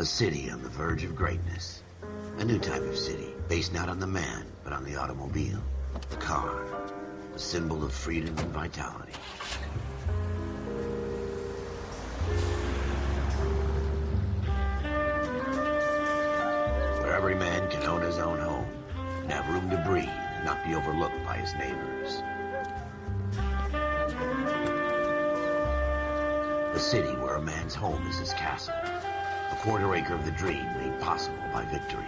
A city on the verge of greatness. A new type of city, based not on the man, but on the automobile. The car. A symbol of freedom and vitality. Where every man can own his own home, and have room to breathe, and not be overlooked by his neighbors. A city where a man's home is his castle. A quarter acre of the dream made possible by victory.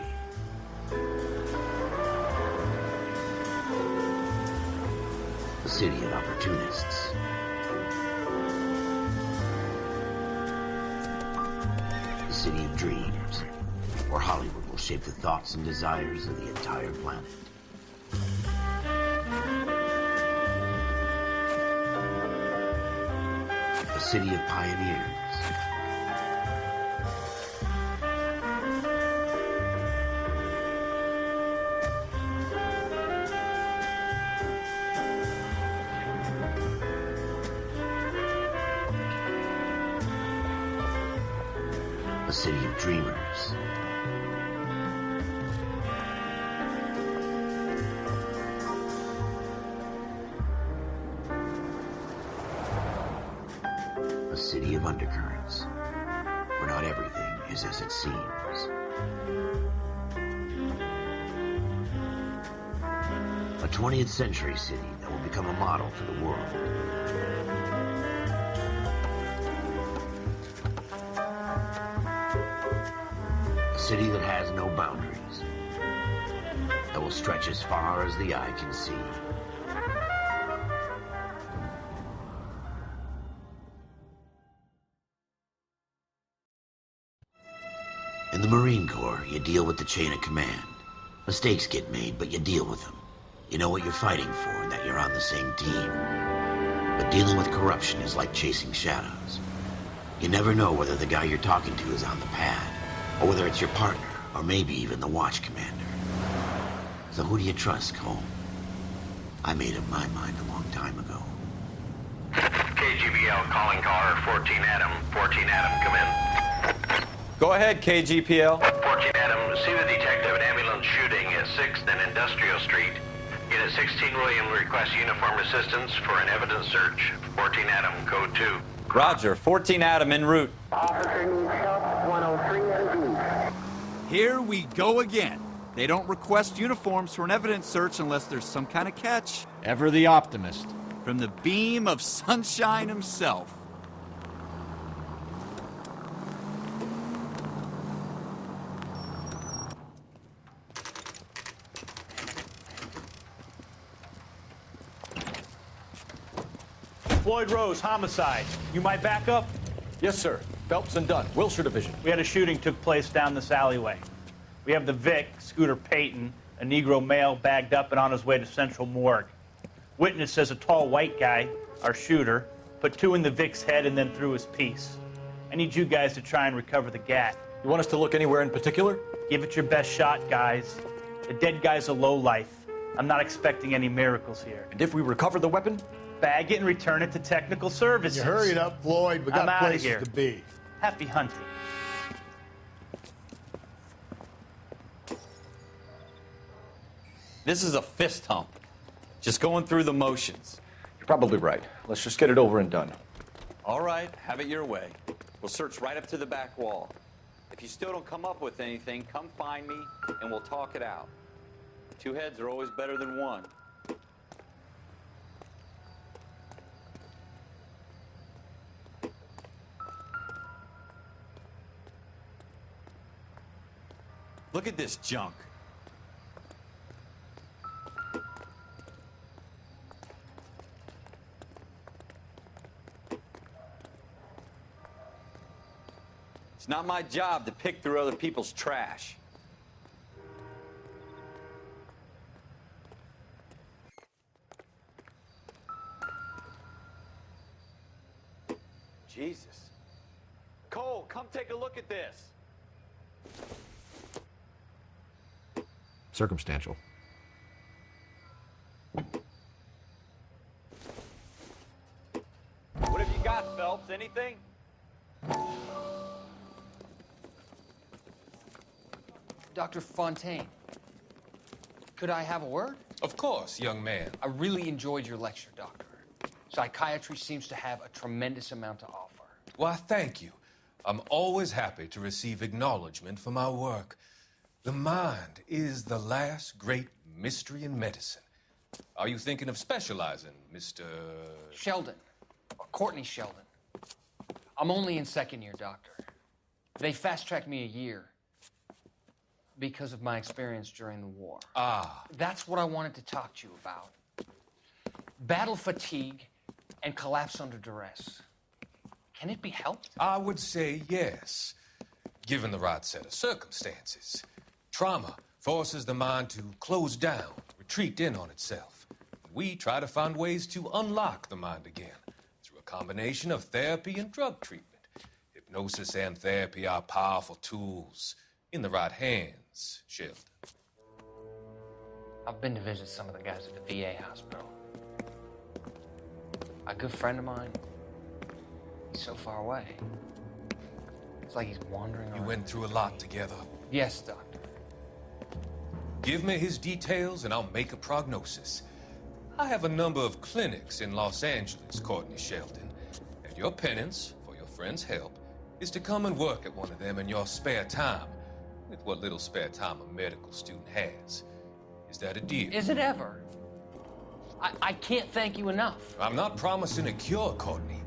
A city of opportunists. A city of dreams, where Hollywood will shape the thoughts and desires of the entire planet. A city of pioneers. A city of dreamers. A city of undercurrents, where not everything is as it seems. A 20th century city that will become a model for the world. A city that has no boundaries, that will stretch as far as the eye can see. In the Marine Corps, you deal with the chain of command. Mistakes get made, but you deal with them. You know what you're fighting for and that you're on the same team. But dealing with corruption is like chasing shadows. You never know whether the guy you're talking to is on the pad, or whether it's your partner, or maybe even the watch commander. So who do you trust, Cole? I made up my mind a long time ago. KGBL calling caller 14 Adam. 14 Adam, come in. Go ahead, KGPL. 14 Adam, see the detective, an ambulance shooting at 6th and Industrial Street. Unit 16 William requests uniform assistance for an evidence search. 14 Adam, code 2. Roger, 14 Adam en route. Officer needs help, 103 and east. Here we go again. They don't request uniforms for an evidence search unless there's some kind of catch. Ever the optimist. From the beam of sunshine himself. Floyd Rose, homicide. You might back up? Yes, sir. Phelps and Dunn, Wilshire Division. We had a shooting took place down this alleyway. We have the Vic, Scooter Payton, a Negro male bagged up and on his way to Central Morgue. Witness says a tall white guy, our shooter, put 2 in the Vic's head and then threw his piece. I need you guys to try and recover the gat. You want us to look anywhere in particular? Give it your best shot, guys. The dead guy's a lowlife. I'm not expecting any miracles here. And if we recover the weapon? Bag it and return it to technical services. You hurry it up, Floyd. We I'm got outta places here. to be. Happy hunting. This is a fist hump. Just going through the motions. You're probably right. Let's just get it over and done. All right, have it your way. We'll search right up to the back wall. If you still don't come up with anything, come find me and we'll talk it out. 2 heads are always better than 1. Look at this junk. It's not my job to pick through other people's trash. Jesus. Cole, come take a look at this. Circumstantial. What have you got, Phelps? Anything? Dr. Fontaine, could I have a word? Of course, young man. I really enjoyed your lecture, Doctor. Psychiatry seems to have a tremendous amount to offer. Why, thank you. I'm always happy to receive acknowledgement for my work. The mind is the last great mystery in medicine. Are you thinking of specializing, Mr. Sheldon, or Courtney Sheldon. I'm only in second year, Doctor. They fast-tracked me a year because of my experience during the war. Ah. That's what I wanted to talk to you about. Battle fatigue and collapse under duress. Can it be helped? I would say yes, given the right set of circumstances. Trauma forces the mind to close down, retreat in on itself. We try to find ways to unlock the mind again through a combination of therapy and drug treatment. Hypnosis and therapy are powerful tools in the right hands, Sheldon. I've been to visit some of the guys at the VA hospital. A good friend of mine, he's so far away. It's like he's wandering around. You went through a lot together. Yes, Doctor. Give me his details and I'll make a prognosis. I have a number of clinics in Los Angeles, Courtney Sheldon, and your penance, for your friend's help, is to come and work at one of them in your spare time, with what little spare time a medical student has. Is that a deal? Is it ever? I can't thank you enough. I'm not promising a cure, Courtney.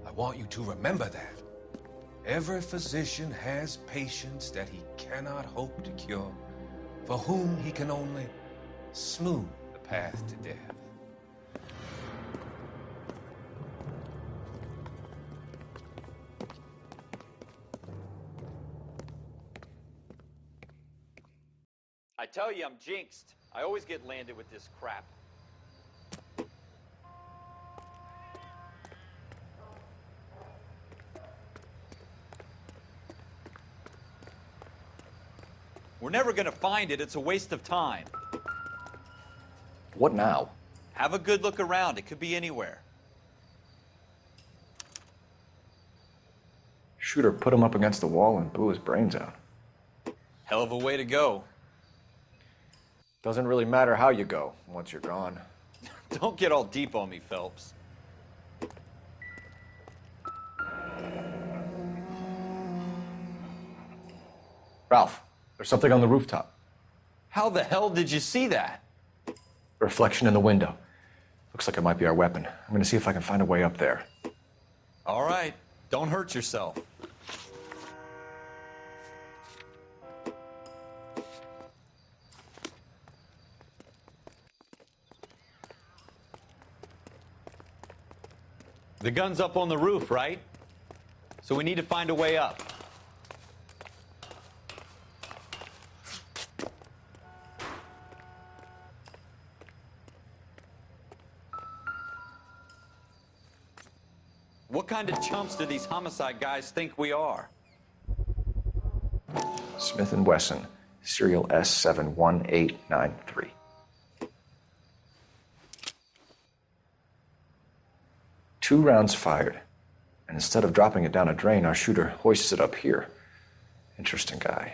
I want you to remember that. Every physician has patients that he cannot hope to cure, for whom he can only smooth the path to death. I tell you, I'm jinxed. I always get landed with this crap. We're never gonna find it. It's a waste of time. What now? Have a good look around. It could be anywhere. Shooter put him up against the wall and blew his brains out. Hell of a way to go. Doesn't really matter how you go once you're gone. Don't get all deep on me, Phelps. Ralph, there's something on the rooftop. How the hell did you see that? Reflection in the window. Looks like it might be our weapon. I'm gonna see if I can find a way up there. All right. Don't hurt yourself. The gun's up on the roof, right? So we need to find a way up. What kind of chumps do these homicide guys think we are? Smith & Wesson, serial S71893. 2 rounds fired, and instead of dropping it down a drain, our shooter hoists it up here. Interesting guy.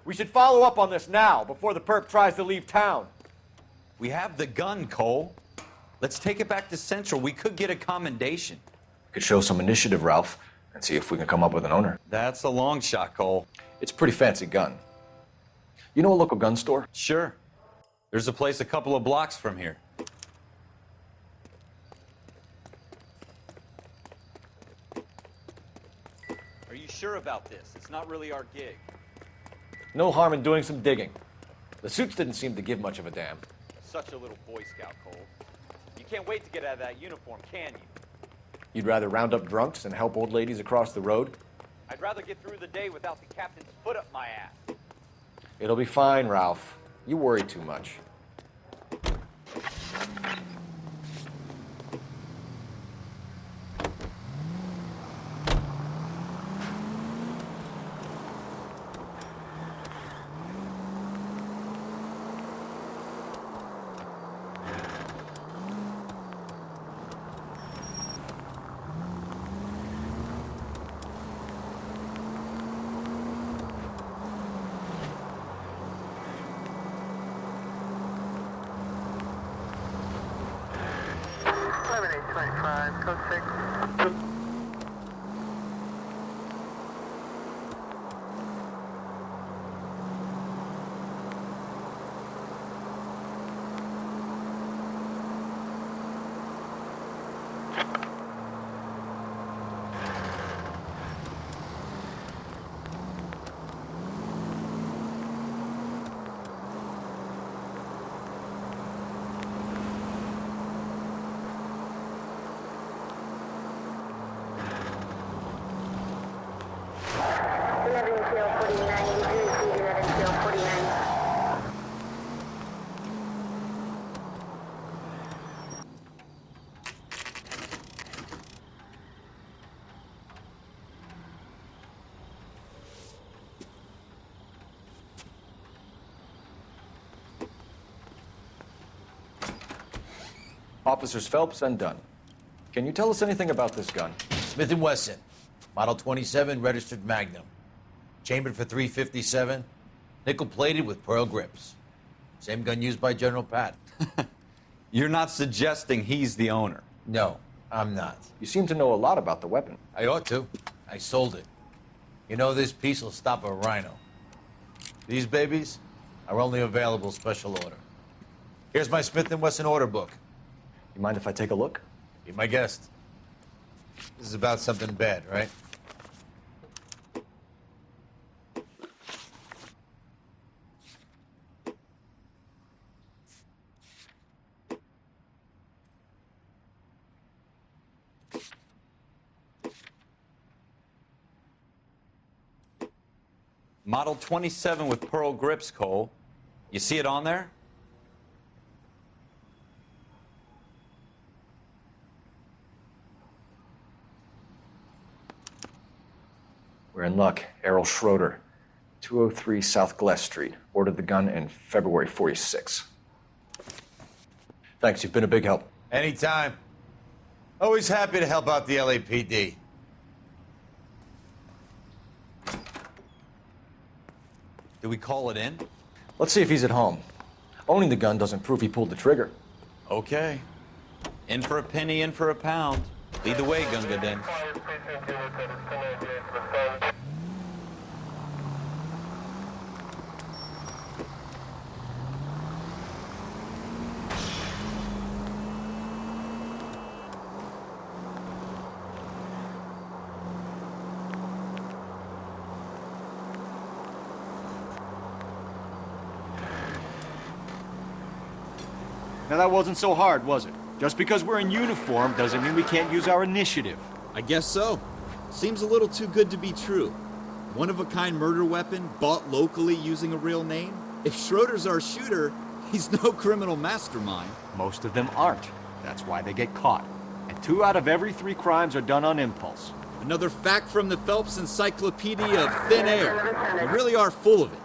We should follow up on this now, before the perp tries to leave town. We have the gun, Cole. Let's take it back to Central. We could get a commendation. We could show some initiative, Ralph, and see if we can come up with an owner. That's a long shot, Cole. It's a pretty fancy gun. You know a local gun store? Sure. There's a place a couple of blocks from here. Are you sure about this? It's not really our gig. No harm in doing some digging. The suits didn't seem to give much of a damn. Such a little Boy Scout, Cole. You can't wait to get out of that uniform, can you? You'd rather round up drunks than help old ladies across the road? I'd rather get through the day without the captain's foot up my ass. It'll be fine, Ralph. You worry too much. 5, code 6. Officers Phelps and Dunn. Can you tell us anything about this gun? Smith & Wesson, Model 27, registered Magnum. Chambered for .357, nickel-plated with pearl grips. Same gun used by General Patton. You're not suggesting he's the owner? No, I'm not. You seem to know a lot about the weapon. I ought to. I sold it. You know, this piece will stop a rhino. These babies are only available special order. Here's my Smith & Wesson order book. You mind if I take a look? Be my guest. This is about something bad, right? Model 27 with pearl grips, Cole. You see it on there? We're in luck. Errol Schroeder, 203 South Glass Street. Ordered the gun in February '46. Thanks, you've been a big help. Anytime. Always happy to help out the LAPD. Do we call it in? Let's see if he's at home. Owning the gun doesn't prove he pulled the trigger. Okay. In for a penny, in for a pound. Lead the way, Gunga Din. Now that wasn't so hard, was it? Just because we're in uniform doesn't mean we can't use our initiative. I guess so. Seems a little too good to be true. One-of-a-kind murder weapon bought locally using a real name? If Schroeder's our shooter, he's no criminal mastermind. Most of them aren't. That's why they get caught. And 2 out of every 3 crimes are done on impulse. Another fact from the Phelps Encyclopedia of Thin Air. You really are full of it.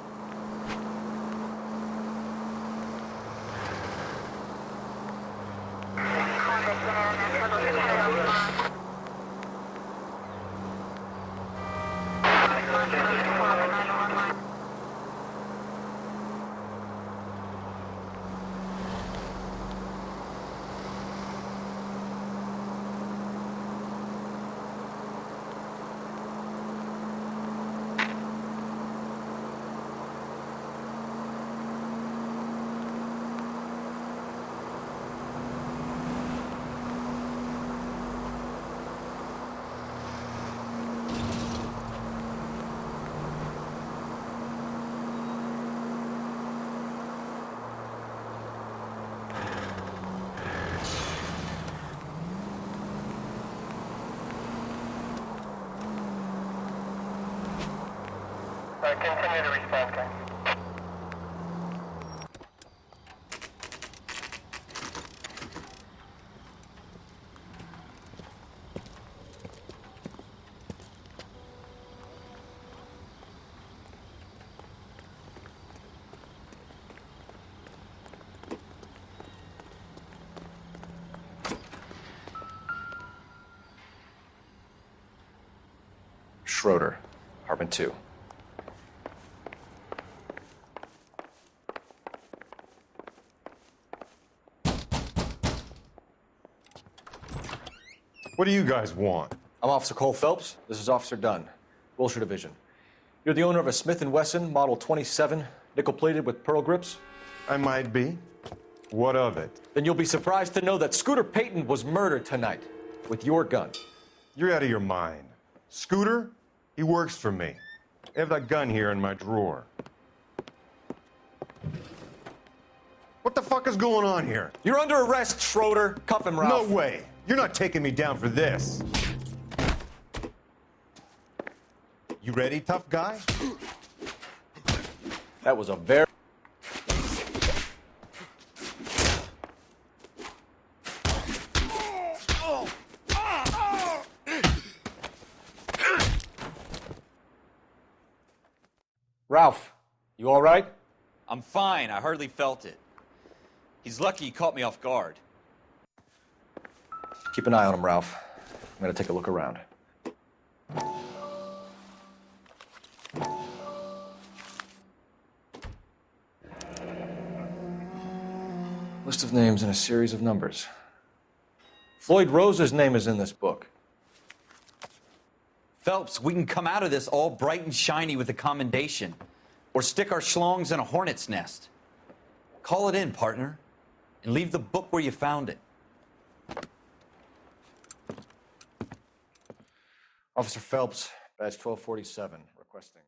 Continue to respond, guys. Schroeder, apartment 2. What do you guys want? I'm Officer Cole Phelps. This is Officer Dunn, Wilshire Division. You're the owner of a Smith & Wesson Model 27, nickel-plated with pearl grips? I might be. What of it? Then you'll be surprised to know that Scooter Payton was murdered tonight with your gun. You're out of your mind. Scooter? He works for me. I have that gun here in my drawer. What the fuck is going on here? You're under arrest, Schroeder. Cuff him, Ralph. No way. You're not taking me down for this. You ready, tough guy? That was a very... Ralph, you all right? I'm fine. I hardly felt it. He's lucky he caught me off guard. Keep an eye on him, Ralph. I'm gonna take a look around. List of names and a series of numbers. Floyd Rose's name is in this book. Phelps, we can come out of this all bright and shiny with a commendation. Or stick our schlongs in a hornet's nest. Call it in, partner. And leave the book where you found it. Officer Phelps, badge 1247, requesting.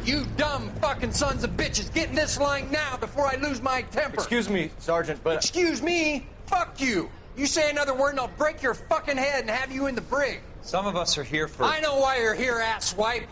You dumb fucking sons of bitches, get in this line now before I lose my temper. Excuse me, Sergeant, but... Excuse me? Fuck you. You say another word and I'll break your fucking head and have you in the brig. Some of us are here for... I know why you're here, asswipe.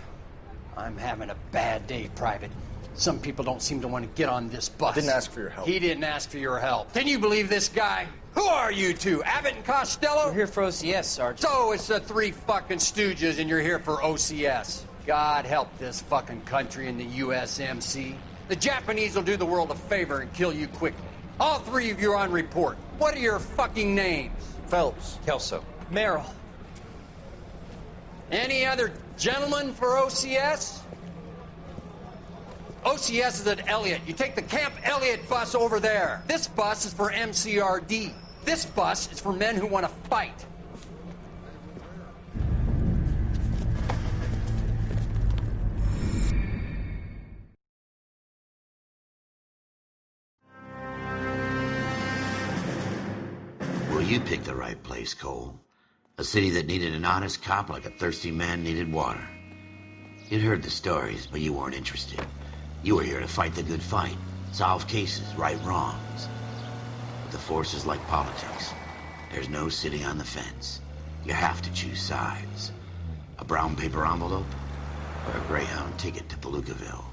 I'm having a bad day, Private. Some people don't seem to want to get on this bus. I didn't ask for your help. He didn't ask for your help. Can you believe this guy? Who are you two? Abbott and Costello? We're here for OCS, Sergeant. So it's the three fucking stooges and you're here for OCS. God help this fucking country and the USMC. The Japanese will do the world a favor and kill you quickly. All three of you are on report. What are your fucking names? Phelps. Kelso. Merrill. Any other gentlemen for OCS? OCS is at Elliott. You take the Camp Elliott bus over there. This bus is for MCRD. This bus is for men who want to fight. Well, you picked the right place, Cole. A city that needed an honest cop like a thirsty man needed water. You'd heard the stories, but you weren't interested. You were here to fight the good fight, solve cases, right wrongs. But the force is like politics. There's no sitting on the fence. You have to choose sides. A brown paper envelope or a Greyhound ticket to Palookaville.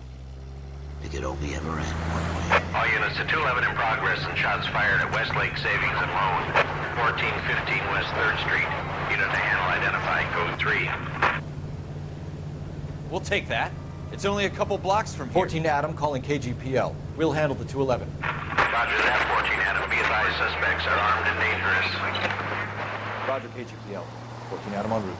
It could only ever end one way. All units to 211 in progress and shots fired at Westlake Savings and Loan, 1415 West 3rd Street. Unit to handle identify code 3. We'll take that. It's only a couple blocks from here. 14 Adam calling KGPL. We'll handle the 211. Roger that, 14 Adam. Be advised, suspects are armed and dangerous. Roger, KGPL. 14 Adam en route.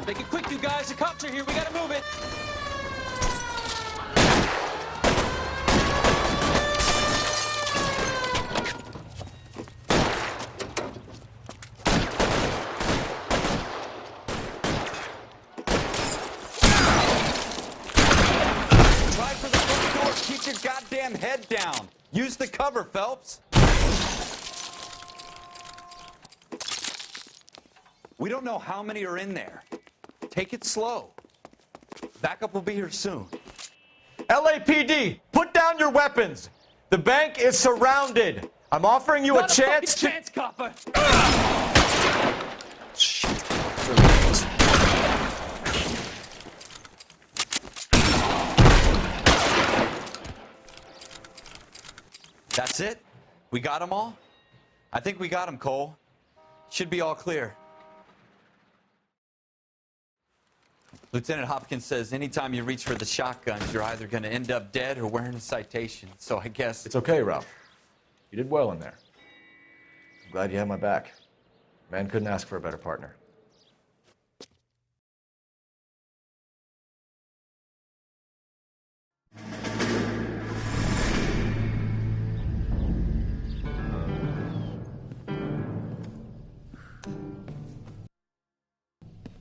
Make it quick, you guys. The cops are here. We gotta move it. Try for the front door. Keep your goddamn head down. Use the cover, Phelps. We don't know how many are in there. Take it slow. Backup will be here soon. LAPD, put down your weapons. The bank is surrounded. I'm offering you Not a chance to... chance, copper. Shit. That's it? We got them all? I think we got them, Cole. Should be all clear. Lieutenant Hopkins says anytime you reach for the shotguns, you're either going to end up dead or wearing a citation. So I guess... It's okay, Ralph. You did well in there. I'm glad you had my back. Man couldn't ask for a better partner.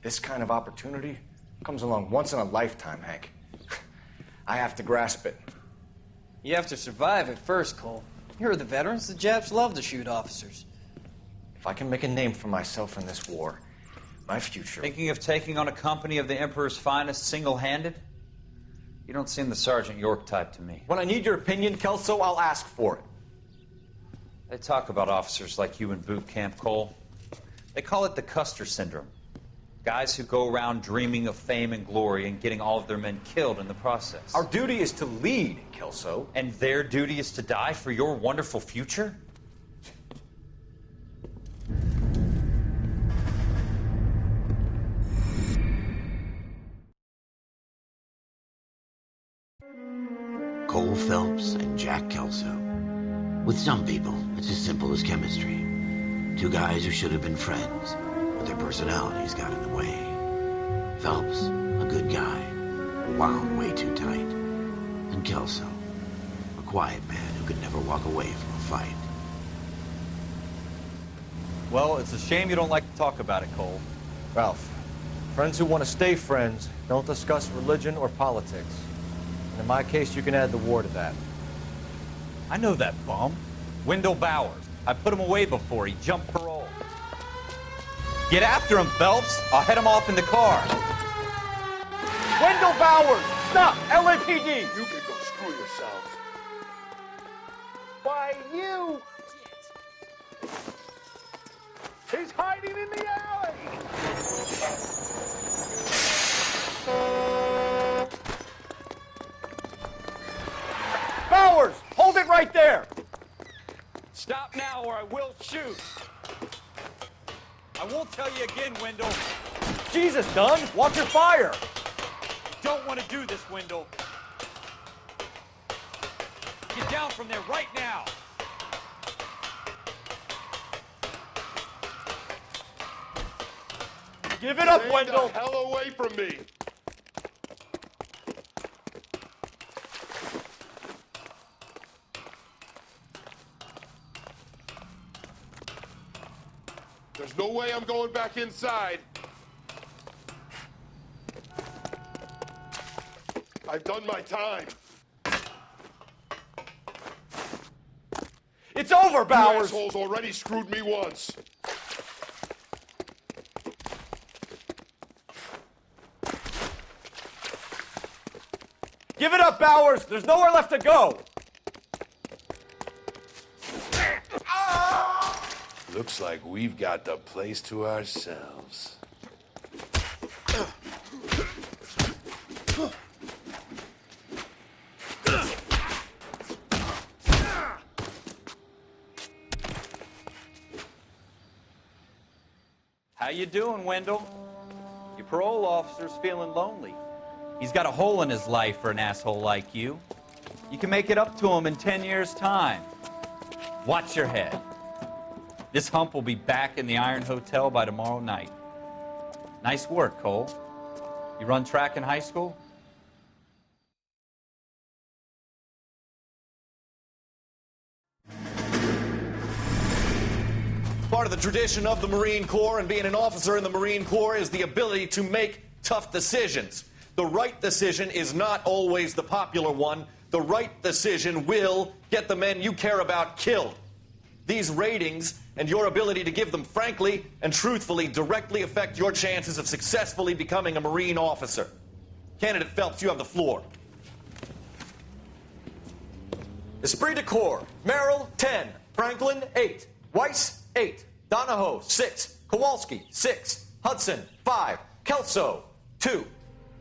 This kind of opportunity comes along once in a lifetime, Hank. I have to grasp it. You have to survive it first, Cole. Here are the veterans. The Japs love to shoot officers. If I can make a name for myself in this war, my future... Thinking of taking on a company of the Emperor's finest single-handed? You don't seem the Sergeant York type to me. When I need your opinion, Kelso, I'll ask for it. They talk about officers like you in boot camp, Cole. They call it the Custer Syndrome. Guys who go around dreaming of fame and glory and getting all of their men killed in the process. Our duty is to lead, Kelso. And their duty is to die for your wonderful future? Cole Phelps and Jack Kelso. With some people, it's as simple as chemistry. Two guys who should have been friends, but their personalities got in the way. Phelps, a good guy, wound way too tight. And Kelso, a quiet man who could never walk away from a fight. Well, it's a shame you don't like to talk about it, Cole. Ralph, friends who want to stay friends don't discuss religion or politics. And in my case, you can add the war to that. I know that bum. Wendell Bowers. I put him away before. He jumped parole. Get after him, Phelps. I'll head him off in the car. Wendell Bowers! Stop! LAPD! You can go screw yourselves. Why, you! He's hiding in the alley! Bowers! Hold it right there! Stop now or I will shoot. I won't tell you again, Wendell. Jesus, Dunn! Watch your fire! Don't want to do this, Wendell. Get down from there right now. Give it up, Stay Wendell! the hell away from me! There's no way I'm going back inside. I've done my time. It's over, Bowers! You assholes already screwed me once. Give it up, Bowers! There's nowhere left to go! Looks like we've got the place to ourselves. How you doing, Wendell? Your parole officer's feeling lonely. He's got a hole in his life for an asshole like you. You can make it up to him in 10 years' time. Watch your head. This hump will be back in the Iron Hotel by tomorrow night. Nice work, Cole. You run track in high school? Part of the tradition of the Marine Corps and being an officer in the Marine Corps is the ability to make tough decisions. The right decision is not always the popular one. The right decision will get the men you care about killed. These ratings and your ability to give them frankly and truthfully directly affect your chances of successfully becoming a Marine officer. Candidate Phelps, you have the floor. Esprit de Corps, Merrill, 10. Franklin, 8. Weiss, 8. Donahoe, 6. Kowalski, 6. Hudson, 5. Kelso, 2.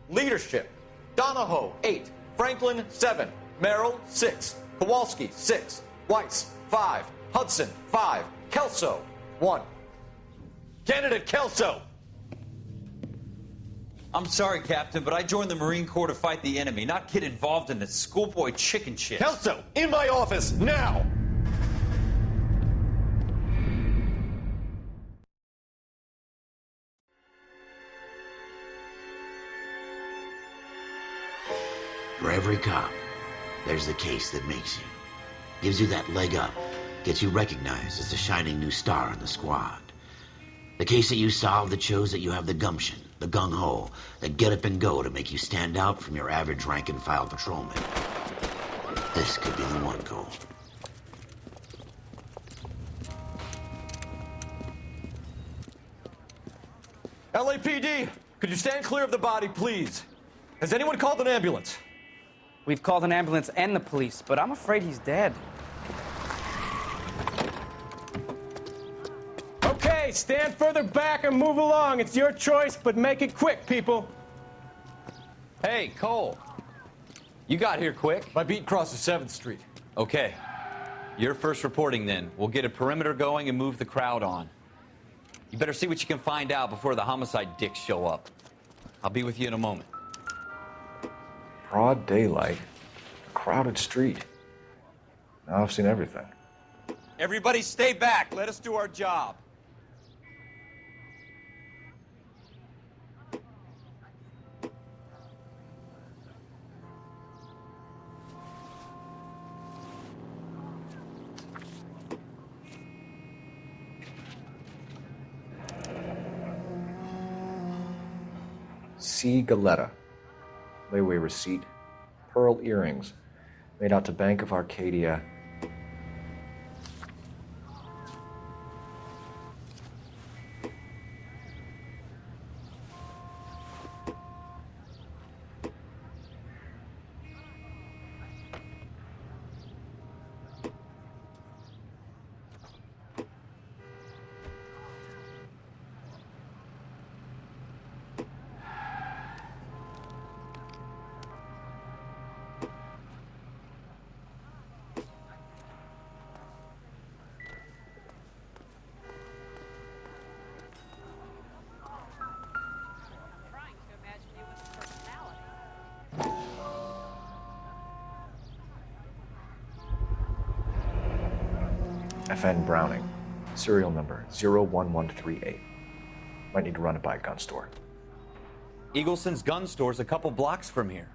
Leadership, Donahoe, 8. Franklin, 7. Merrill, 6. Kowalski, 6. Weiss, 5. Hudson, 5. Kelso, 1. Candidate Kelso! I'm sorry, Captain, but I joined the Marine Corps to fight the enemy, not get involved in this schoolboy chicken shit. Kelso, in my office, now! For every cop, there's the case that makes you. Gives you that leg up. Gets you recognized as the shining new star in the squad. The case that you solve that shows that you have the gumption, the gung-ho, the get up and go to make you stand out from your average rank-and-file patrolman. This could be the one, Cole. LAPD, could you stand clear of the body, please? Has anyone called an ambulance? We've called an ambulance and the police, but I'm afraid he's dead. Okay, stand further back and move along. It's your choice, but make it quick, people. Hey, Cole. You got here quick. My beat crosses 7th Street. Okay. You're first reporting then. We'll get a perimeter going and move the crowd on. You better see what you can find out before the homicide dicks show up. I'll be with you in a moment. Broad daylight, a crowded street. Now I've seen everything. Everybody stay back. Let us do our job. C. Galetta. Layaway receipt. Pearl earrings. Made out to Bank of Arcadia. FN Browning, serial number 01138. Might need to run it by a gun store. Eagleson's gun store's a couple blocks from here.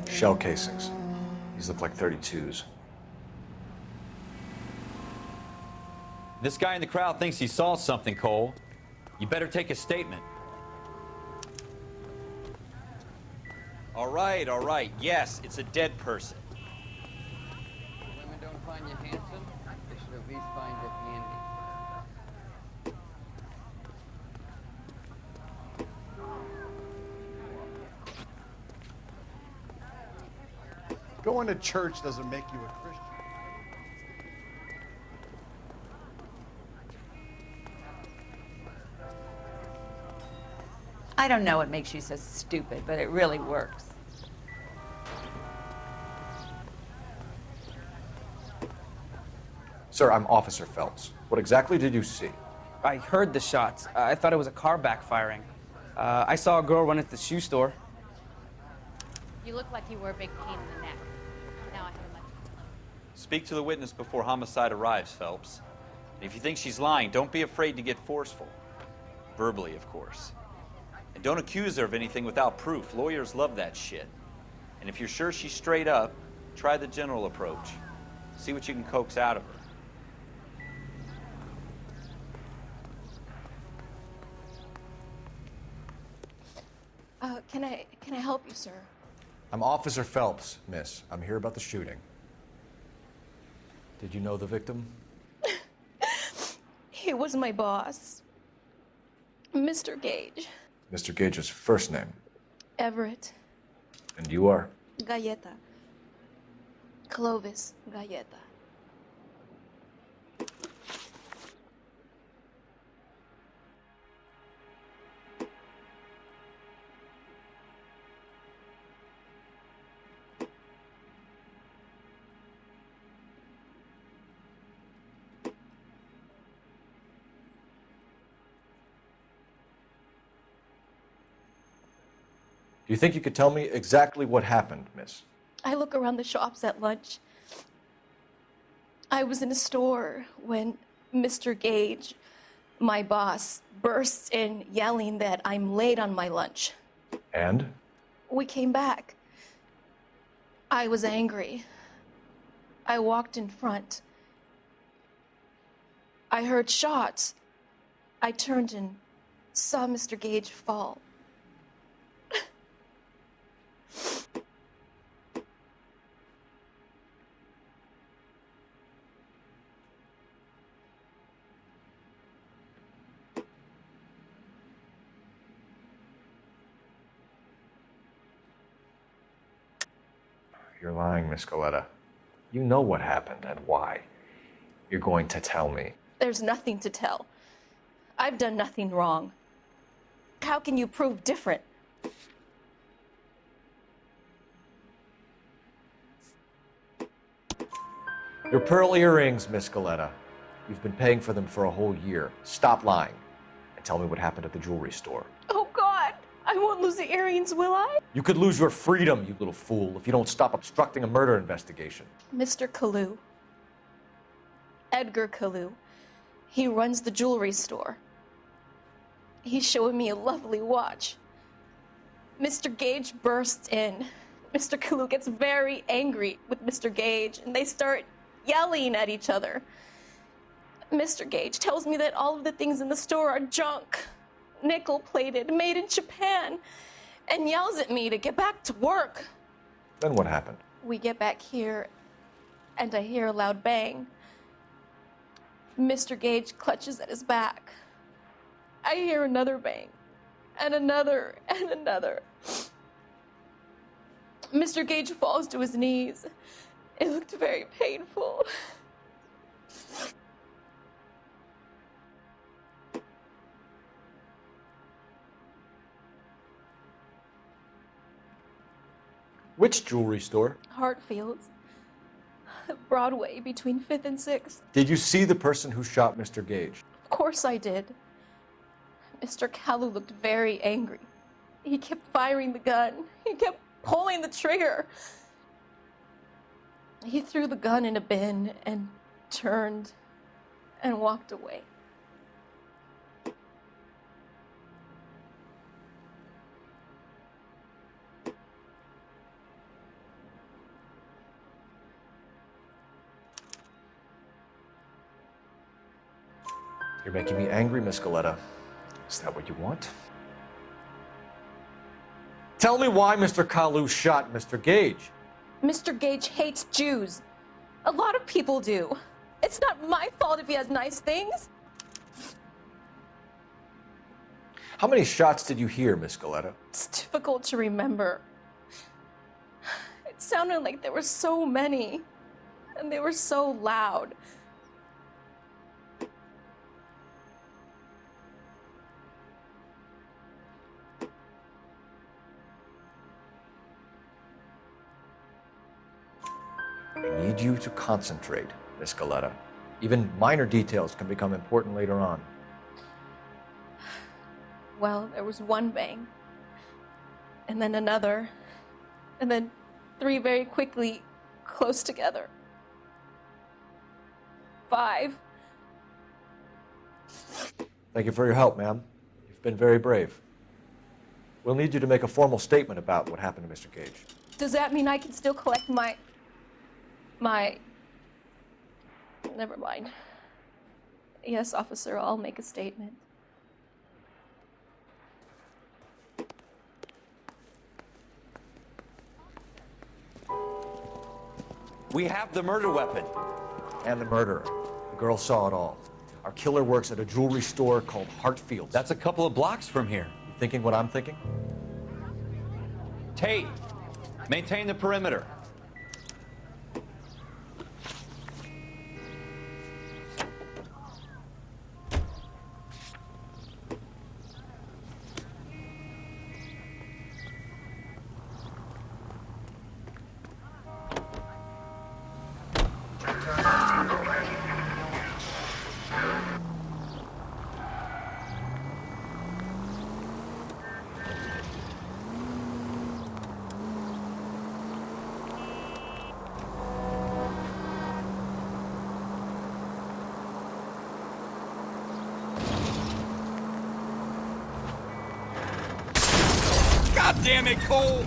Shell casings. These look like 32s. This guy in the crowd thinks he saw something, Cole. You better take a statement. All right. Yes, it's a dead person. Women don't find you handsome, they should at least find you handy. Going to church doesn't make you a Christian. I don't know what makes you so stupid, but it really works. Sir, I'm Officer Phelps. What exactly did you see? I heard the shots. I thought it was a car backfiring. I saw a girl run into the shoe store. You look like you were a big pain in the neck. Now I have a much. Speak to the witness before homicide arrives, Phelps. And if you think she's lying, don't be afraid to get forceful. Verbally, of course. And don't accuse her of anything without proof. Lawyers love that shit. And if you're sure she's straight up, try the general approach. See what you can coax out of her. Can I help you, sir? I'm Officer Phelps, miss. I'm here about the shooting. Did you know the victim? He was my boss, Mr. Gage. Mr. Gage's first name. Everett. And you are? Galleta. Clovis Galleta. Do you think you could tell me exactly what happened, miss? I look around the shops at lunch. I was in a store when Mr. Gage, my boss, bursts in yelling that I'm late on my lunch. And? We came back. I was angry. I walked in front. I heard shots. I turned and saw Mr. Gage fall. You're lying, Miss Galleta. You know what happened and why. You're going to tell me. There's nothing to tell. I've done nothing wrong. How can you prove different? Your pearl earrings, Miss Galleta. You've been paying for them for a whole year. Stop lying and tell me what happened at the jewelry store. Oh, God! I won't lose the earrings, will I? You could lose your freedom, you little fool, if you don't stop obstructing a murder investigation. Mr. Kalu. Edgar Kalu. He runs the jewelry store. He's showing me a lovely watch. Mr. Gage bursts in. Mr. Kalu gets very angry with Mr. Gage, and they start yelling at each other. Mr. Gage tells me that all of the things in the store are junk, nickel-plated, made in Japan, and yells at me to get back to work. Then what happened? We get back here, and I hear a loud bang. Mr. Gage clutches at his back. I hear another bang, and another, and another. Mr. Gage falls to his knees. It looked very painful. Which jewelry store? Hartfield's. Broadway, between 5th and 6th. Did you see the person who shot Mr. Gage? Of course I did. Mr. Kalu looked very angry. He kept firing the gun. He kept pulling the trigger. He threw the gun in a bin and turned and walked away. You're making me angry, Miss Galleta. Is that what you want? Tell me why Mr. Kalu shot Mr. Gage. Mr. Gage hates Jews. A lot of people do. It's not my fault if he has nice things. How many shots did you hear, Miss Galleta? It's difficult to remember. It sounded like there were so many, and they were so loud. I need you to concentrate, Miss Galleta. Even minor details can become important later on. Well, there was one bang, and then another, and then 3 very quickly, close together. 5. Thank you for your help, ma'am. You've been very brave. We'll need you to make a formal statement about what happened to Mr. Gage. Does that mean I can still collect my... Never mind. Yes, officer, I'll make a statement. We have the murder weapon. And the murderer. The girl saw it all. Our killer works at a jewelry store called Hartfield's. That's a couple of blocks from here. You thinking what I'm thinking? Tate, maintain the perimeter. God damn it, Cole!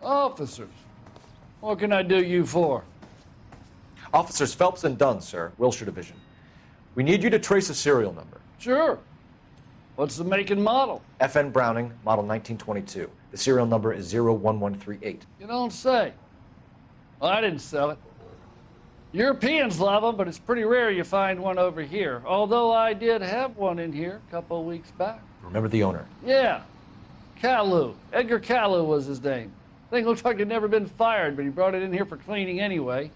Officers, what can I do you for? Officers Phelps and Dunn, sir, Wilshire Division. We need you to trace a serial number. Sure. What's the make and model? FN Browning, model 1922. The serial number is 01138. You don't say. Well, I didn't sell it. Europeans love them, but it's pretty rare you find one over here. Although I did have one in here a couple of weeks back. Remember the owner? Yeah. Caillou. Edgar Caillou was his name. Thing looks like it'd never been fired, but he brought it in here for cleaning anyway.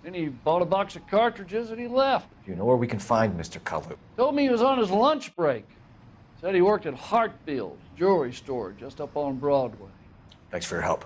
Then he bought a box of cartridges and he left. Do you know where we can find Mr. Caillou? Told me he was on his lunch break. Said he worked at Hartfield's jewelry store just up on Broadway. Thanks for your help.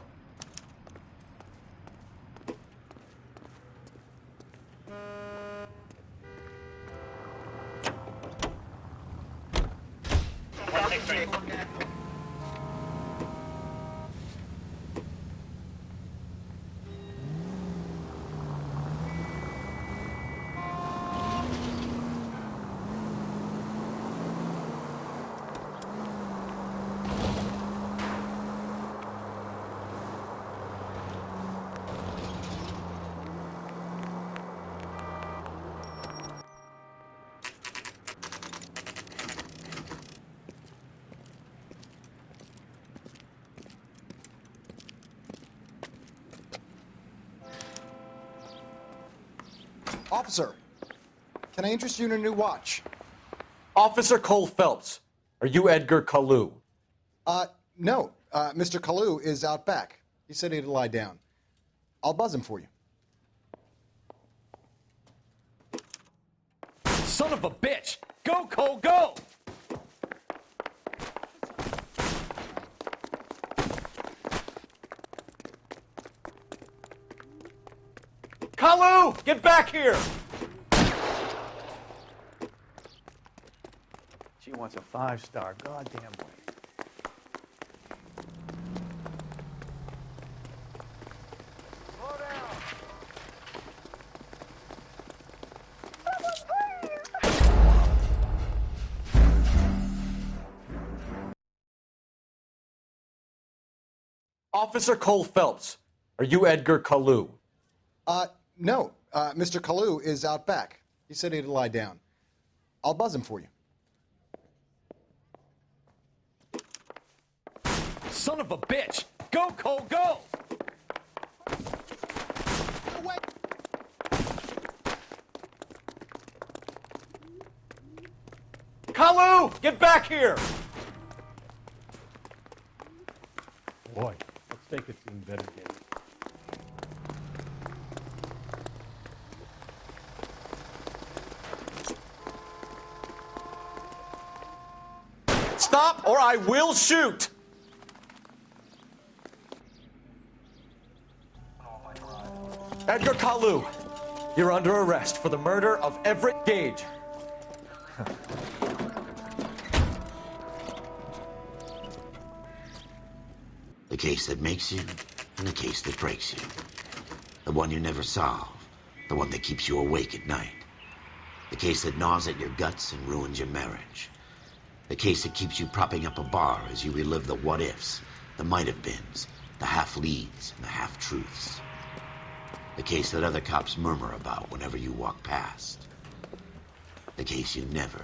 Officer, can I interest you in a new watch? Officer Cole Phelps, are you Edgar Caillou? No. Mr. Caillou is out back. He said he'd lie down. I'll buzz him for you. Son of a bitch! Go, Cole, go! Caillou, get back here! She wants a 5-star goddamn way. Officer Cole Phelps, are you Edgar Caillou? No. Mr. Caillou is out back. He said he'd lie down. I'll buzz him for you. Son of a bitch! Go, Cole, go! Caillou, get back here! Boy, let's take it to better days. stop or I will shoot! Edgar Kalu, you're under arrest for the murder of Everett Gage. The case that makes you, and the case that breaks you. The one you never solve, the one that keeps you awake at night. The case that gnaws at your guts and ruins your marriage. The case that keeps you propping up a bar as you relive the what-ifs, the might-have-beens, the half-leads, and the half-truths. The case that other cops murmur about whenever you walk past. The case you never,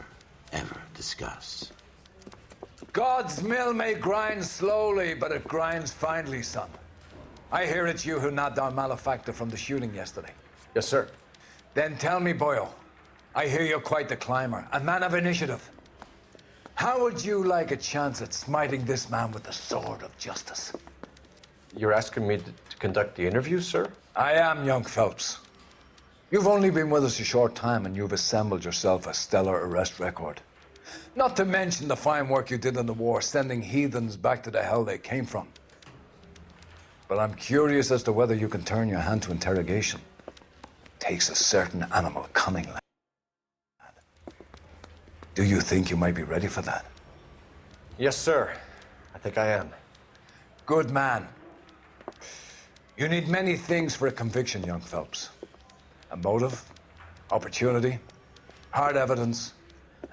ever discuss. God's mill may grind slowly, but it grinds finely, son. I hear it's you who nabbed our malefactor from the shooting yesterday. Yes, sir. Then tell me, Boyle, I hear you're quite the climber, a man of initiative. How would you like a chance at smiting this man with the sword of justice? You're asking me to conduct the interview, sir? I am, young Phelps. You've only been with us a short time, and you've assembled yourself a stellar arrest record. Not to mention the fine work you did in the war, sending heathens back to the hell they came from. But I'm curious as to whether you can turn your hand to interrogation. Takes a certain animal cunning, lad. Do you think you might be ready for that? Yes, sir. I think I am. Good man. You need many things for a conviction, young Phelps. A motive, opportunity, hard evidence,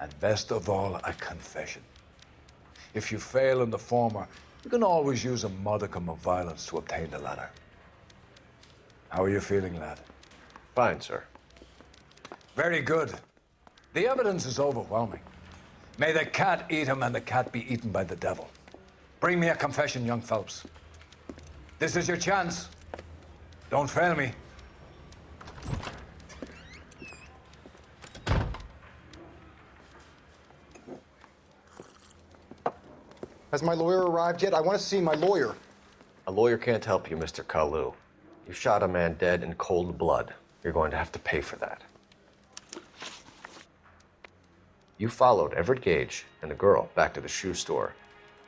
and best of all, a confession. If you fail in the former, you can always use a modicum of violence to obtain the latter. How are you feeling, lad? Fine, sir. Very good. The evidence is overwhelming. May the cat eat him and the cat be eaten by the devil. Bring me a confession, young Phelps. This is your chance. Don't fail me. Has my lawyer arrived yet? I want to see my lawyer. A lawyer can't help you, Mr. Kalu. You shot a man dead in cold blood. You're going to have to pay for that. You followed Everett Gage and the girl back to the shoe store.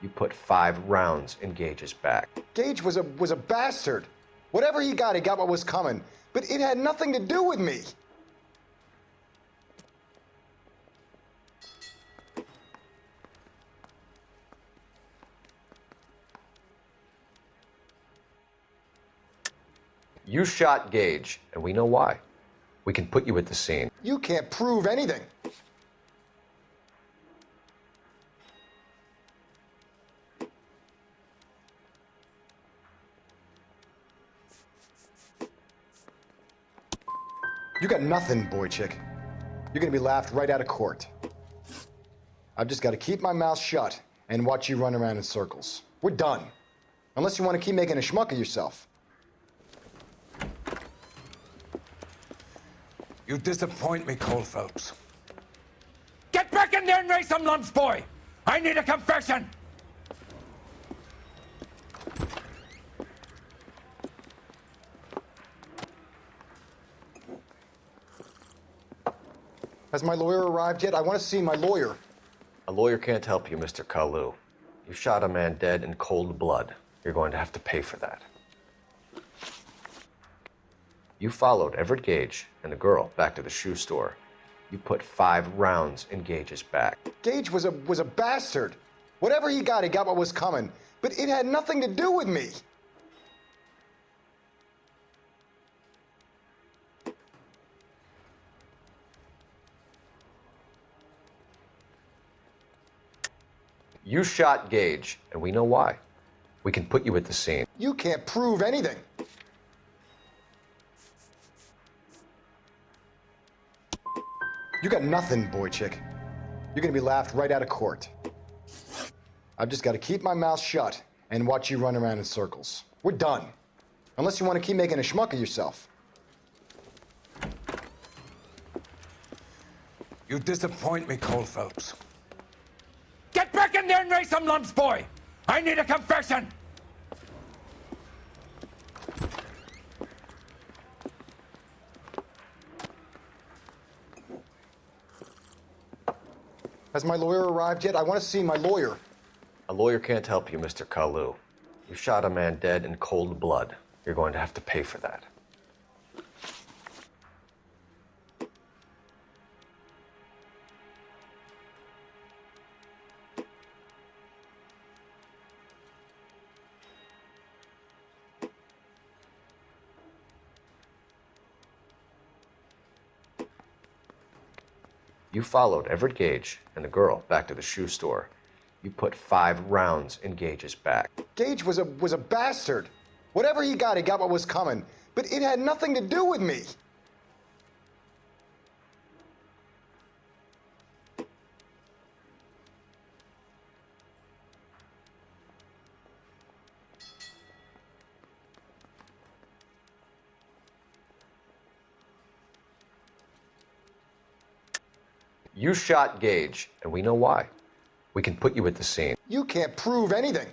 You put 5 rounds in Gage's back. Gage was a bastard. Whatever he got what was coming. But it had nothing to do with me. You shot Gage, and we know why. We can put you at the scene. You can't prove anything. You got nothing, boy chick. You're gonna be laughed right out of court. I've just got to keep my mouth shut and watch you run around in circles. We're done. Unless you want to keep making a schmuck of yourself. You disappoint me, Cole Phelps. Get back in there and raise some lumps, boy! I need a confession! Has my lawyer arrived yet? I want to see my lawyer. A lawyer can't help you, Mr. Kalu. You shot a man dead in cold blood. You're going to have to pay for that. You followed Everett Gage and the girl back to the shoe store. You put 5 rounds in Gage's back. Gage was a bastard. Whatever he got what was coming. But it had nothing to do with me. You shot Gage, and we know why. We can put you at the scene. You can't prove anything. You got nothing, boy chick. You're gonna be laughed right out of court. I've just got to keep my mouth shut and watch you run around in circles. We're done. Unless you want to keep making a schmuck of yourself. You disappoint me, Cole Phelps. Get back in there and raise some lumps, boy! I need a confession! Has my lawyer arrived yet? I want to see my lawyer. A lawyer can't help you, Mr. Kalu. You shot a man dead in cold blood. You're going to have to pay for that. You followed Everett Gage and the girl back to the shoe store. You put 5 rounds in Gage's back. Gage was a bastard. Whatever he got what was coming. But it had nothing to do with me. You shot Gage, and we know why. We can put you at the scene. You can't prove anything.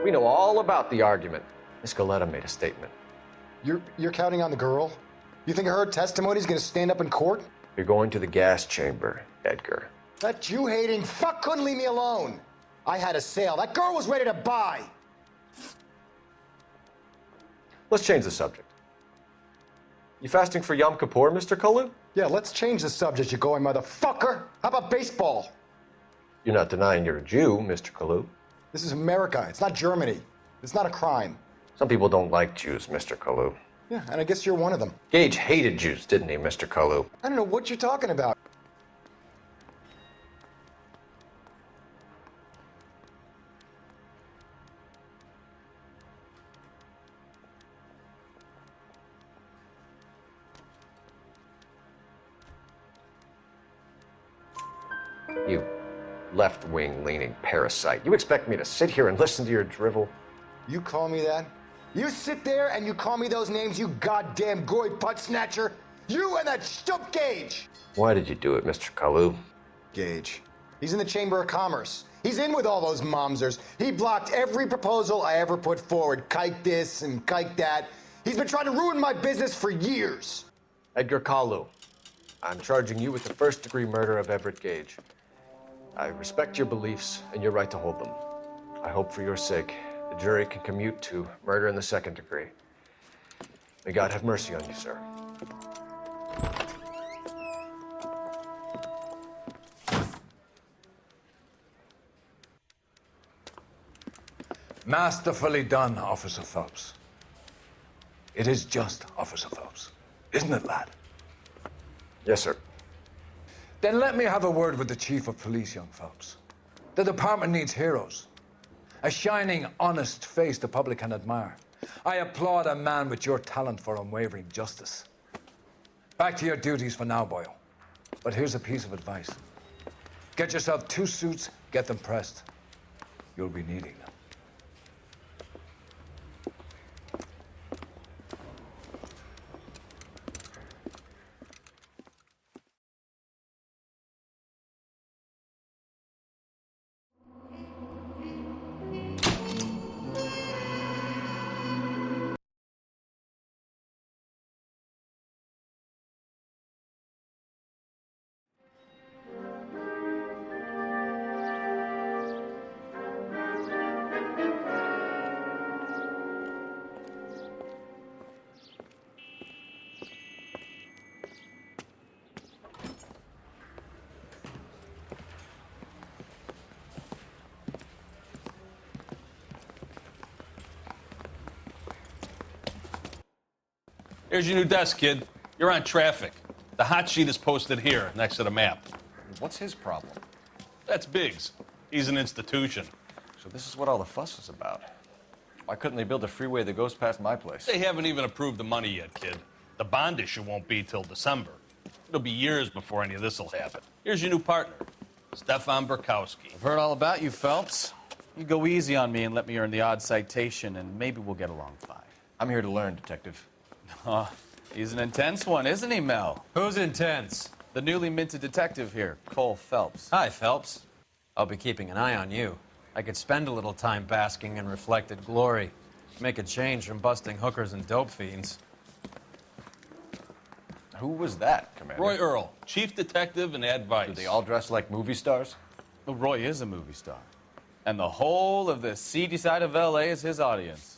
We know all about the argument. Miss Goleta made a statement. You're counting on the girl? You think her testimony is going to stand up in court? You're going to the gas chamber, Edgar. That Jew-hating fuck couldn't leave me alone. I had a sale. That girl was ready to buy. Let's change the subject. You fasting for Yom Kippur, Mr. Kalu? Yeah, let's change the subject, you going motherfucker. How about baseball? You're not denying you're a Jew, Mr. Kalu. This is America. It's not Germany. It's not a crime. Some people don't like Jews, Mr. Kalu. Yeah, and I guess you're one of them. Gage hated Jews, didn't he, Mr. Kalu? I don't know what you're talking about. You left-wing leaning parasite. You expect me to sit here and listen to your drivel? You call me that? You sit there and you call me those names, you goddamn goy putt snatcher? You and that stup Gage! Why did you do it, Mr. Kalu? Gage. He's in the Chamber of Commerce. He's in with all those momsers. He blocked every proposal I ever put forward. Kike this and kike that. He's been trying to ruin my business for years. Edgar Kalu, I'm charging you with the first-degree murder of Everett Gage. I respect your beliefs and your right to hold them. I hope for your sake the jury can commute to murder in the second degree. May God have mercy on you, sir. Masterfully done, Officer Phelps. It is just Officer Phelps, isn't it, lad? Yes, sir. Then let me have a word with the Chief of Police, young Phelps. The department needs heroes. A shining, honest face the public can admire. I applaud a man with your talent for unwavering justice. Back to your duties for now, Boyle. But here's a piece of advice. Get yourself 2 suits, get them pressed. You'll be needing them. Here's your new desk, kid. You're on traffic. The hot sheet is posted here, next to the map. What's his problem? That's Biggs. He's an institution. So this is what all the fuss is about. Why couldn't they build a freeway that goes past my place? They haven't even approved the money yet, kid. The bond issue won't be till December. It'll be years before any of this will happen. Here's your new partner, Stefan Burkowski. I've heard all about you, Phelps. You go easy on me and let me earn the odd citation, and maybe we'll get along fine. I'm here to learn, Detective. Oh, he's an intense one, isn't he, Mel? Who's intense? The newly minted detective here, Cole Phelps. Hi, Phelps. I'll be keeping an eye on you. I could spend a little time basking in reflected glory. Make a change from busting hookers and dope fiends. Who was that, Commander? Roy Earl, chief detective and advice. Do they all dress like movie stars? Well, Roy is a movie star. And the whole of the seedy side of L.A. is his audience.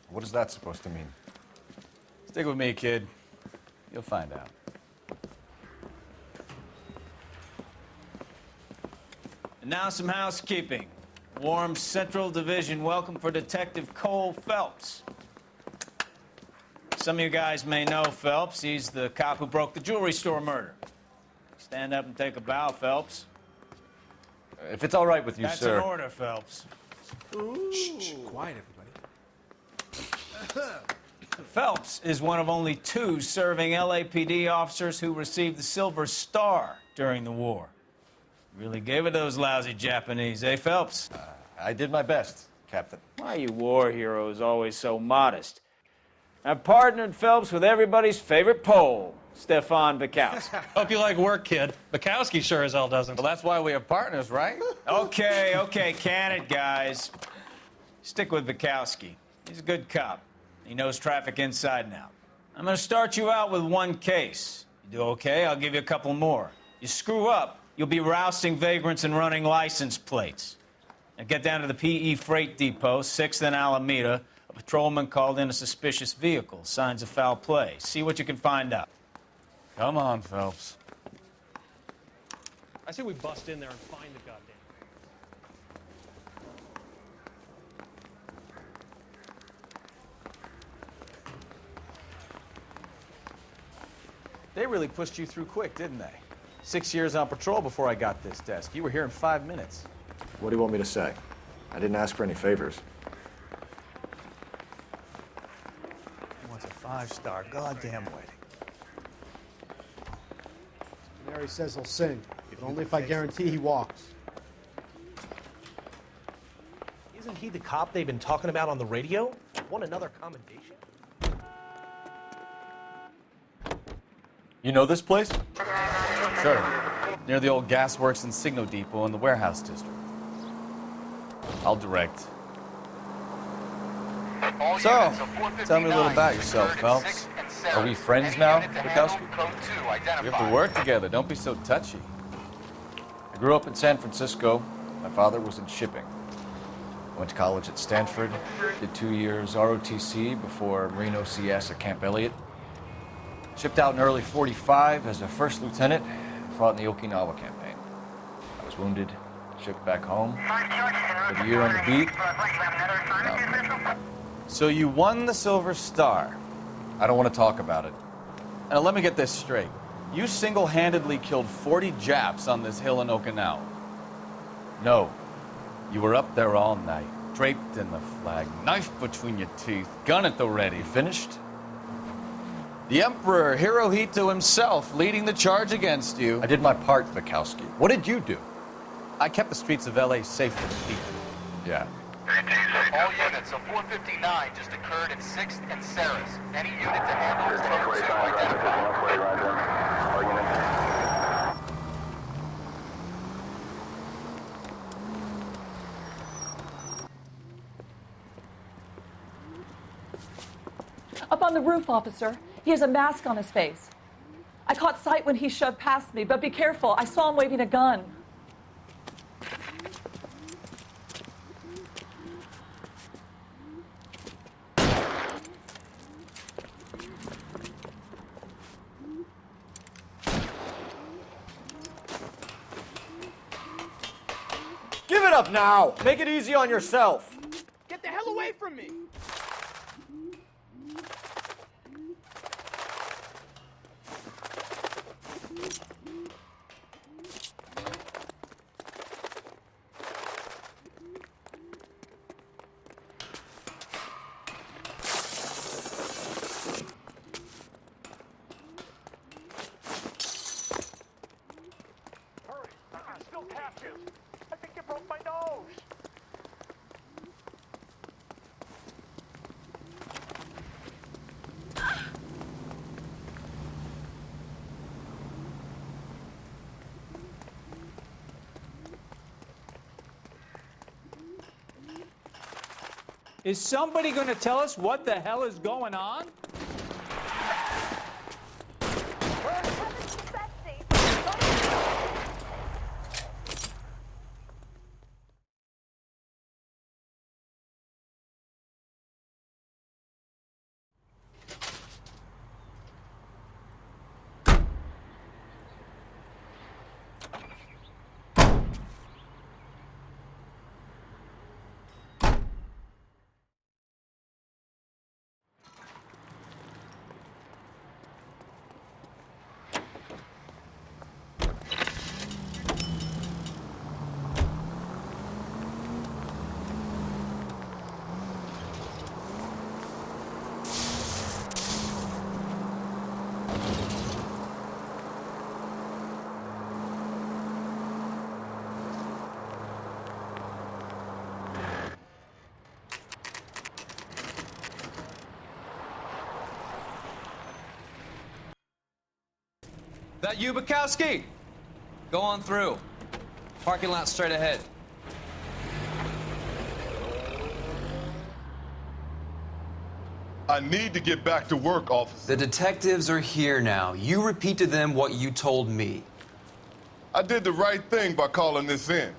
What is that supposed to mean? Stick with me, kid. You'll find out. And now some housekeeping. Warm Central Division welcome for Detective Cole Phelps. Some of you guys may know Phelps. He's the cop who broke the jewelry store murder. Stand up and take a bow, Phelps. If it's all right with you, That's sir. an order, Phelps. Shh, quiet, everybody. Phelps is one of only 2 serving LAPD officers who received the Silver Star during the war. Really gave it those lousy Japanese, eh, Phelps? I did my best, Captain. Why are you war heroes always so modest? I've partnered Phelps with everybody's favorite Pole, Stefan Burkowski. Hope you like work, kid. Bukowski sure as hell doesn't. Well, that's why we have partners, right? Okay, can it, guys. Stick with Bukowski. He's a good cop. He knows traffic inside and out. I'm gonna start you out with 1 case. You do okay, I'll give you a couple more. You screw up, you'll be rousting vagrants and running license plates. Now get down to the PE Freight Depot, 6th and Alameda. A patrolman called in a suspicious vehicle. Signs of foul play. See what you can find out. Come on, Phelps. I say we bust in there and find the goddamn. They really pushed you through quick, didn't they? 6 years on patrol before I got this desk. You were here in 5 minutes. What do you want me to say? I didn't ask for any favors. He wants a 5-star goddamn wedding. Mary says he'll sing, but only if I guarantee he walks. Isn't he the cop they've been talking about on the radio? Want another commendation? You know this place? Sure. Near the old gasworks and Signo Depot in the warehouse district. I'll direct. So, tell me a little about yourself, Phelps. Are we friends now, Bukowski? We have to work together. Don't be so touchy. I grew up in San Francisco. My father was in shipping. I went to college at Stanford, did 2 years ROTC before Marine OCS at Camp Elliott. Shipped out in early '45 as a first lieutenant, fought in the Okinawa campaign. I was wounded, shipped back home, did a year on the beat. So you won the Silver Star. I don't want to talk about it. Now let me get this straight. You single-handedly killed 40 Japs on this hill in Okinawa. No. You were up there all night, draped in the flag, knife between your teeth, gun at the ready. You finished? The Emperor Hirohito himself leading the charge against you. I did my part, Bukowski. What did you do? I kept the streets of L.A. safe for the people. Yeah. All units, a 459 just occurred at 6th and Sarah's. Any unit to handle code 2 identified. Up on the roof, officer. He has a mask on his face. I caught sight when he shoved past me, but be careful. I saw him waving a gun. Give it up now! Make it easy on yourself! Get the hell away from me! Is somebody going to tell us what the hell is going on? That you, Bukowski? Go on through. Parking lot straight ahead. I need to get back to work, officer. The detectives are here now. You repeat to them what you told me. I did the right thing by calling this in.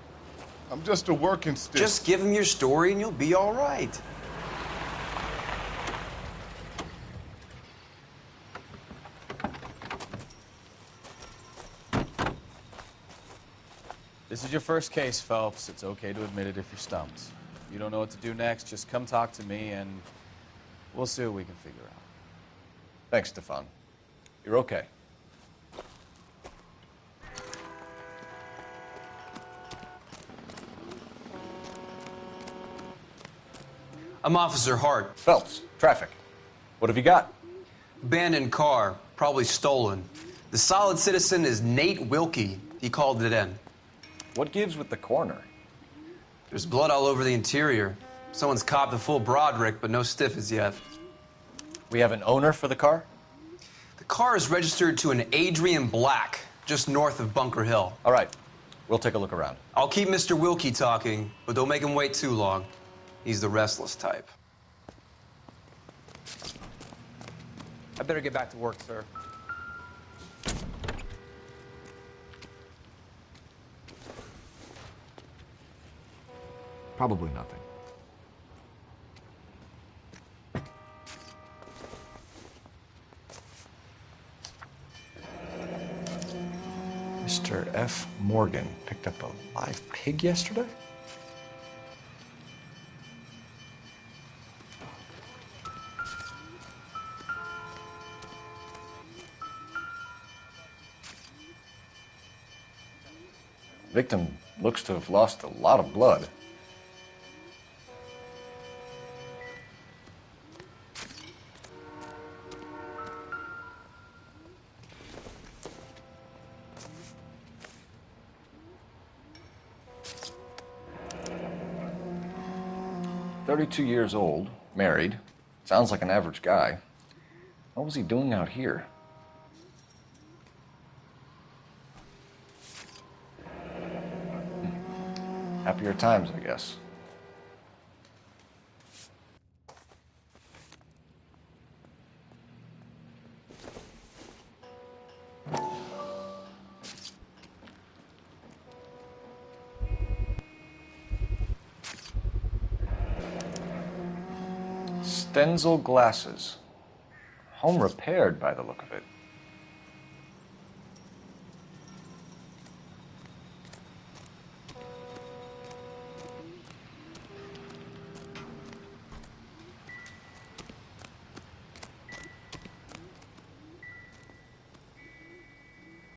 I'm just a working stick. Just give them your story and you'll be all right. This is your first case, Phelps. It's okay to admit it if you're stumped. If you don't know what to do next, just come talk to me and we'll see what we can figure out. Thanks, Stefan. You're okay. I'm Officer Hart. Phelps, traffic. What have you got? Abandoned car, probably stolen. The solid citizen is Nate Wilkie. He called it in. What gives with the coroner? There's blood all over the interior. Someone's copped the full Broderick, but no stiff as yet. We have an owner for the car? The car is registered to an Adrian Black, just north of Bunker Hill. All right, we'll take a look around. I'll keep Mr. Wilkie talking, but don't make him wait too long. He's the restless type. I better get back to work, sir. Probably nothing. Mr. F. Morgan picked up a live pig yesterday? Victim looks to have lost a lot of blood. "32 years old, married, sounds like an average guy. What was he doing out here?" Happier times, I guess. Stenzel glasses. Home repaired by the look of it.